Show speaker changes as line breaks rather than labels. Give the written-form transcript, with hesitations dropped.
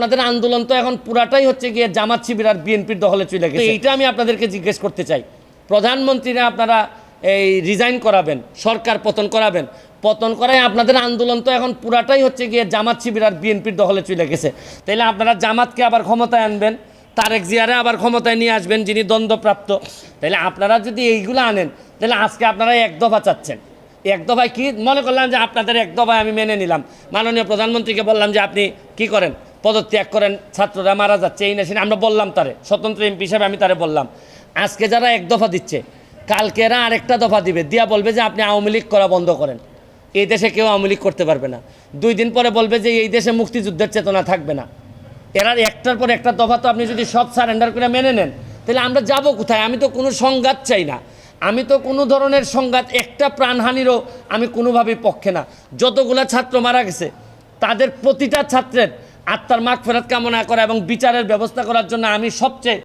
আপনাদের আন্দোলন তো এখন পুরাটাই হচ্ছে গিয়ে জামাত শিবির আর বিএনপির দখলে চলে গেছে। এইটা আমি আপনাদেরকে জিজ্ঞেস করতে চাই, প্রধানমন্ত্রীরা আপনারা এই রিজাইন করাবেন, সরকার পতন করাবেন, পতন করায় আপনাদের আন্দোলন তো এখন পুরাটাই হচ্ছে গিয়ে জামাত শিবির আর বিএনপির দখলে চলে গেছে। তাইলে আপনারা জামাতকে আবার ক্ষমতায় আনবেন, তারেক জিয়ারে আবার ক্ষমতায় নিয়ে আসবেন যিনি দ্বন্দ্বপ্রাপ্ত। তাইলে আপনারা যদি এইগুলো আনেন তাহলে আজকে আপনারা এক দফা চাচ্ছেন। এক দফায় কি মনে করলাম যে আপনাদের এক দফায় আমি মেনে নিলাম, মাননীয় প্রধানমন্ত্রীকে বললাম যে আপনি কি করেন, পদত্যাগ করেন, ছাত্ররা মারা যাচ্ছে এই না সেটা আমরা বললাম, তারে স্বতন্ত্র এমপি হিসাবে আমি তারে বললাম। আজকে যারা এক দফা দিচ্ছে, কালকে এরা আরেকটা দফা দিবে, দিয়া বলবে যে আপনি আওয়ামী লীগ করা বন্ধ করেন, এই দেশে কেউ আওয়ামী লীগ করতে পারবে না। 2 দিন পরে বলবে যে এই দেশে মুক্তিযুদ্ধের চেতনা থাকবে না। এরা একটার পর একটা দফা তো আপনি যদি সব সারেন্ডার করে মেনে নেন তাহলে আমরা যাব কোথায়? আমি তো কোনো সংঘাত চাই না, আমি তো কোনো ধরনের সংঘাত, একটা প্রাণহানিরও আমি কোনোভাবেই পক্ষে না। যতগুলা ছাত্র মারা গেছে তাদের প্রতিটা ছাত্রের আত্মার মাগফিরাত কামনা করা এবং বিচারের ব্যবস্থা করার জন্য আমি সবচেয়ে